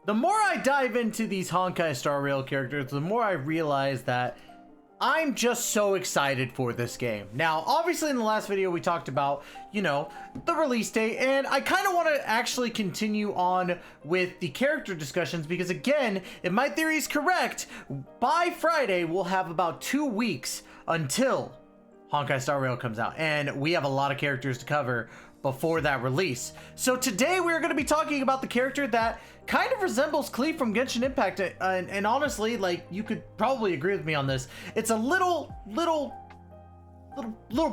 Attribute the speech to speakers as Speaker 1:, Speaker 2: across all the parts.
Speaker 1: The more I dive into these Honkai Star Rail characters, the more I realize that I'm just so excited for this game. Now, obviously in the last video we talked about, you know, the release date, and I kind of want to actually continue on with the character discussions because, again, if my theory is correct, by Friday we'll have about 2 weeks until Honkai Star Rail comes out, and we have a lot of characters to cover before that release. So today we're going to be talking about the character that kind of resembles Qiqi from Genshin Impact, and honestly, like, you could probably agree with me on this. It's a little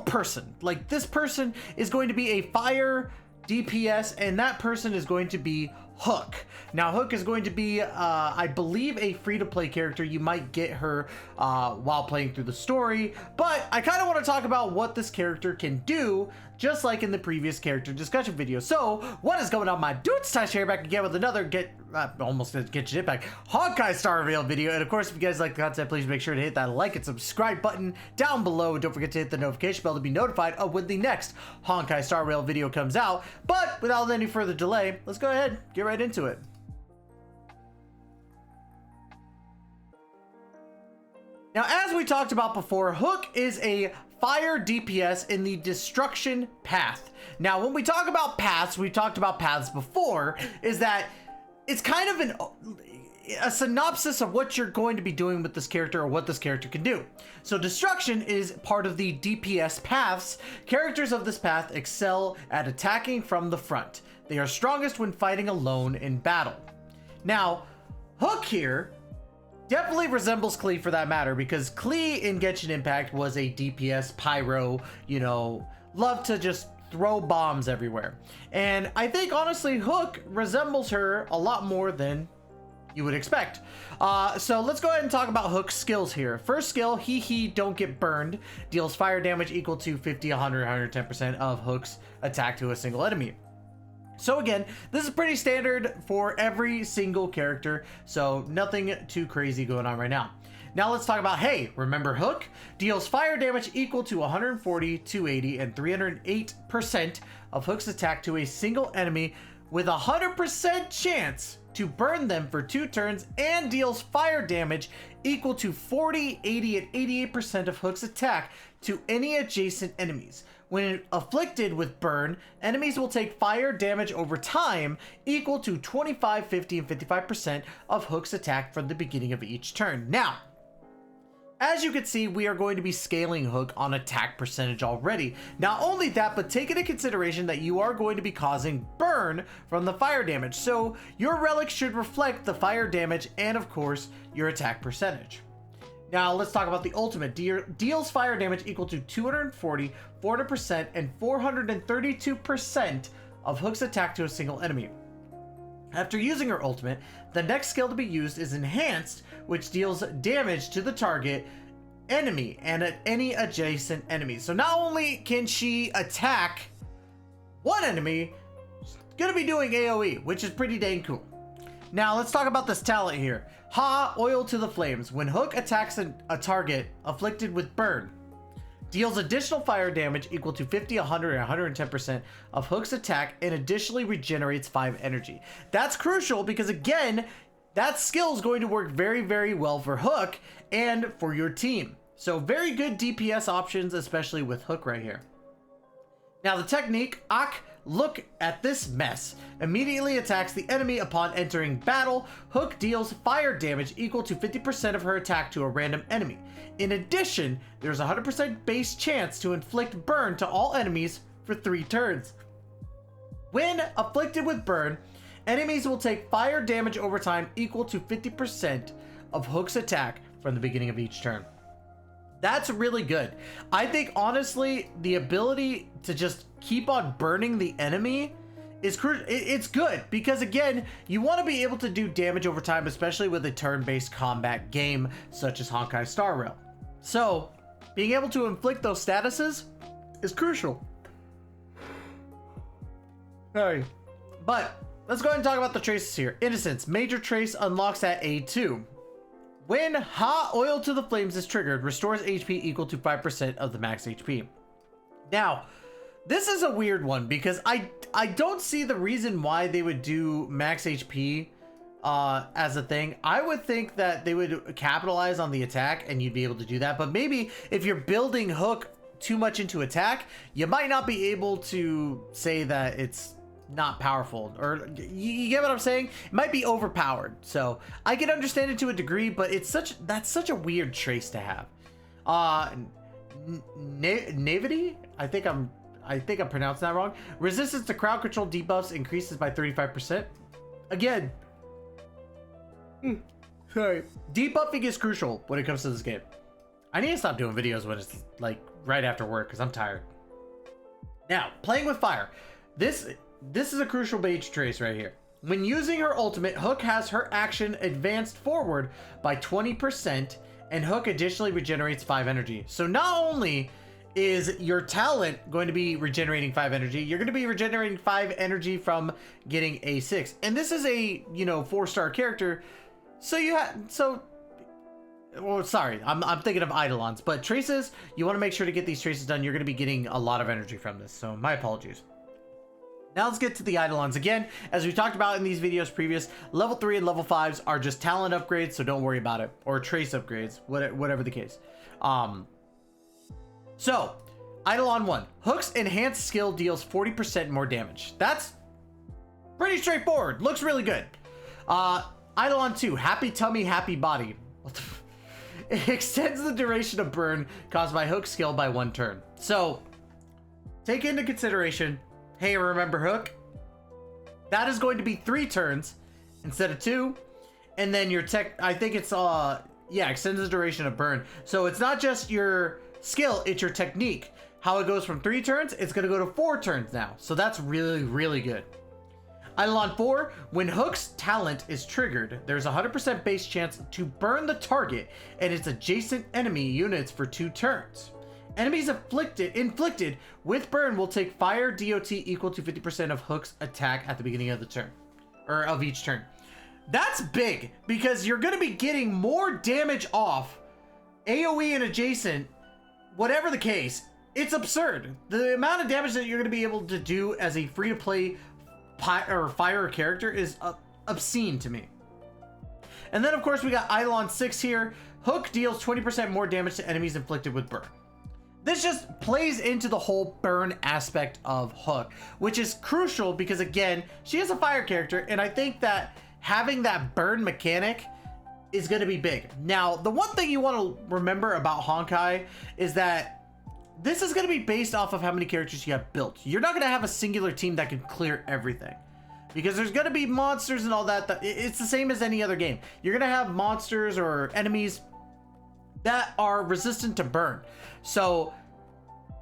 Speaker 1: person. Like, this person is going to be a fire DPS, and that person is going to be Hook. Now, Hook is going to be, I believe, a free-to-play character. You might get her while playing through the story, but I kind of want to talk about what this character can do, just like in the previous character discussion video. So, what is going on, my dudes? Natasha here, back again with another almost Genshin Impact Honkai Star Rail video. And of course, if you guys like the content, please make sure to hit that like and subscribe button down below. Don't forget to hit the notification bell to be notified of when the next Honkai Star Rail video comes out. But without any further delay, let's go ahead, get right into it. Now, as we talked about before, Hook is a fire DPS in the destruction path. Now, when we talk about paths, we talked about paths before, is that it's kind of a synopsis of what you're going to be doing with this character or what this character can do. So destruction is part of the DPS paths. Characters of this path excel at attacking from the front. They are strongest when fighting alone in battle. Now, Hook here definitely resembles Qiqi for that matter, because Qiqi in Genshin Impact was a DPS pyro, you know, loved to just throw bombs everywhere. And I think honestly Hook resembles her a lot more than you would expect. So let's go ahead and talk about Hook's skills here. First skill, He Don't Get Burned, deals fire damage equal to 50, 100, 110% of Hook's attack to a single enemy. So again, this is pretty standard for every single character, so nothing too crazy going on right now. Now let's talk about Hey, remember Hook? Deals fire damage equal to 140, 280, and 308% of Hook's attack to a single enemy with a 100% chance to burn them for 2 turns, and deals fire damage equal to 40, 80, and 88% of Hook's attack to any adjacent enemies. When afflicted with burn, enemies will take fire damage over time equal to 25, 50, and 55% of Hook's attack from the beginning of each turn. Now, as you can see, we are going to be scaling Hook on attack percentage already. Not only that, but take into consideration that you are going to be causing burn from the fire damage. So your relic should reflect the fire damage and, of course, your attack percentage. Now let's talk about the ultimate. Deals fire damage equal to 240, 400%, and 432% of Hook's attack to a single enemy. After using her ultimate, the next skill to be used is Enhanced, which deals damage to the target enemy and at any adjacent enemy. So not only can she attack one enemy, she's gonna be doing AoE, which is pretty dang cool. Now let's talk about this talent here. Oil to the Flames. When Hook attacks a target afflicted with burn, deals additional fire damage equal to 50, 100, and 110% of Hook's attack, and additionally regenerates 5 energy. That's crucial because, again, that skill is going to work very, very well for Hook and for your team. So very good DPS options, especially with Hook right here. Now the technique, Look at this mess. Immediately attacks the enemy upon entering battle. Hook deals fire damage equal to 50% of her attack to a random enemy. In addition, there's a 100% base chance to inflict burn to all enemies for 3 turns. When afflicted with burn, enemies will take fire damage over time equal to 50% of Hook's attack from the beginning of each turn. That's really good. I think, honestly, the ability to just keep on burning the enemy is it's good because, again, you want to be able to do damage over time, especially with a turn-based combat game such as Honkai Star Rail. So being able to inflict those statuses is crucial. Sorry. But let's go ahead and talk about the traces here. Innocence. Major trace unlocks at A2. When Oil to the Flames is triggered, restores HP equal to 5% of the max HP. Now, this is a weird one because I don't see the reason why they would do max HP as a thing. I would think that they would capitalize on the attack and you'd be able to do that. But maybe if you're building Hook too much into attack, you might not be able to say that it's not powerful, or you get what I'm saying? It might be overpowered. So I can understand it to a degree, but that's such a weird trace to have. Navity? I think I'm pronouncing that wrong. Resistance to crowd control debuffs increases by 35%. Again, sorry. Debuffing is crucial when it comes to this game. I need to stop doing videos when it's like right after work because I'm tired. Now, playing with fire. This is a crucial mage trace right here. When using her ultimate, Hook has her action advanced forward by 20%, and Hook additionally regenerates 5 energy. So not only is your talent going to be regenerating 5 energy, you're going to be regenerating 5 energy from getting a 6. And this is a, 4-star character. So well, sorry, I'm thinking of Eidolons, but traces, you want to make sure to get these traces done. You're going to be getting a lot of energy from this. So my apologies. Now let's get to the Eidolons. Again, as we talked about in these videos previous, level 3 and level 5s are just talent upgrades, so don't worry about it. Or trace upgrades, whatever the case. So, Eidolon 1. Hook's enhanced skill deals 40% more damage. That's pretty straightforward. Looks really good. Eidolon 2. Happy tummy, happy body. What the It extends the duration of burn caused by Hook's skill by 1 turn. So, take into consideration... Hey, remember Hook? That is going to be 3 turns instead of 2. And then your tech, I think it's, extends the duration of burn. So it's not just your skill, it's your technique. How it goes from 3 turns, it's going to go to 4 turns now. So that's really, really good. Eidolon 4, when Hook's talent is triggered, there's a 100% base chance to burn the target and its adjacent enemy units for 2 turns. Enemies inflicted with burn will take fire DOT equal to 50% of Hook's attack at the beginning of the turn, or of each turn. That's big because you're going to be getting more damage off AoE and adjacent, whatever the case. It's absurd. The amount of damage that you're going to be able to do as a free-to-play fire character is obscene to me. And then, of course, we got Eidolon 6 here. Hook deals 20% more damage to enemies inflicted with burn. This just plays into the whole burn aspect of Hook, which is crucial because, again, she is a fire character, and I think that having that burn mechanic is going to be big. Now, the one thing you want to remember about Honkai is that this is going to be based off of how many characters you have built. You're not going to have a singular team that can clear everything, because there's going to be monsters and all that. It's the same as any other game. You're going to have monsters or enemies that are resistant to burn. So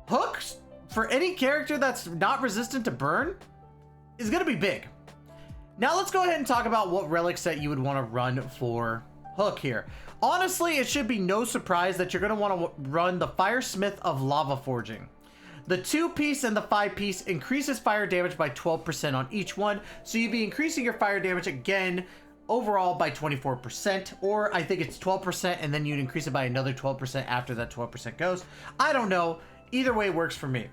Speaker 1: hooks for any character that's not resistant to burn is going to be big. Now let's go ahead and talk about what relic set you would want to run for Hook here. Honestly, it should be no surprise that you're going to want to run the Firesmith of Lava Forging. The 2-piece and the 5-piece increases fire damage by 12% on each one, so you'd be increasing your fire damage again overall by 24%, or I think it's 12%, and then you'd increase it by another 12% after that 12% goes. I don't know. Either way works for me.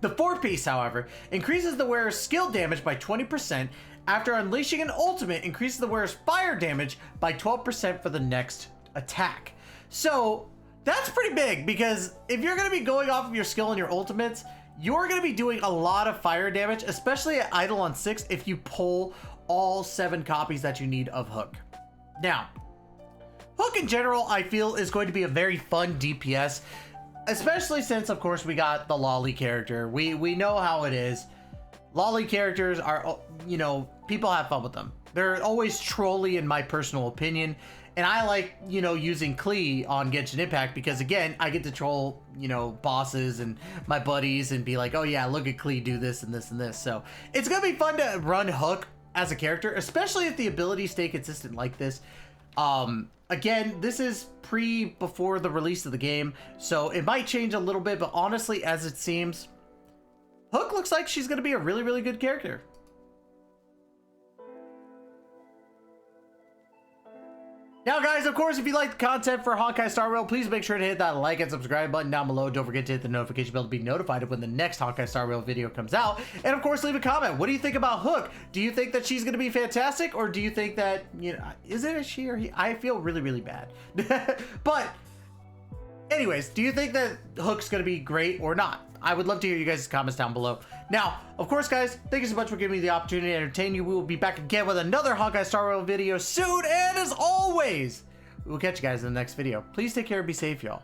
Speaker 1: The 4-piece, however, increases the wearer's skill damage by 20%. After unleashing an ultimate, increases the wearer's fire damage by 12% for the next attack. So that's pretty big, because if you're going to be going off of your skill and your ultimates, you're going to be doing a lot of fire damage, especially at Eidolon 6 if you pull all 7 copies that you need of Hook. Now, Hook in general, I feel, is going to be a very fun DPS, especially since, of course, we got the Lolly character. We know how it is. Lolly characters are, you know, people have fun with them. They're always trolly in my personal opinion. And I like, you know, using Qiqi on Genshin Impact because, again, I get to troll, you know, bosses and my buddies and be like, oh yeah, look at Qiqi do this and this and this. So it's going to be fun to run Hook as a character, especially if the abilities stay consistent like this. Again, this is before the release of the game, so it might change a little bit, but honestly, as it seems, Hook looks like she's going to be a really, really good character. Now, guys, of course, if you like the content for Honkai Star Rail, please make sure to hit that like and subscribe button down below. Don't forget to hit the notification bell to be notified of when the next Honkai Star Rail video comes out. And, of course, leave a comment. What do you think about Hook? Do you think that she's going to be fantastic? Or do you think that, you know, is it a she or he? I feel really, really bad. But, anyways, do you think that Hook's going to be great or not? I would love to hear you guys' comments down below. Now, of course, guys, thank you so much for giving me the opportunity to entertain you. We will be back again with another Honkai Star Rail video soon. And as always, we'll catch you guys in the next video. Please take care and be safe, y'all.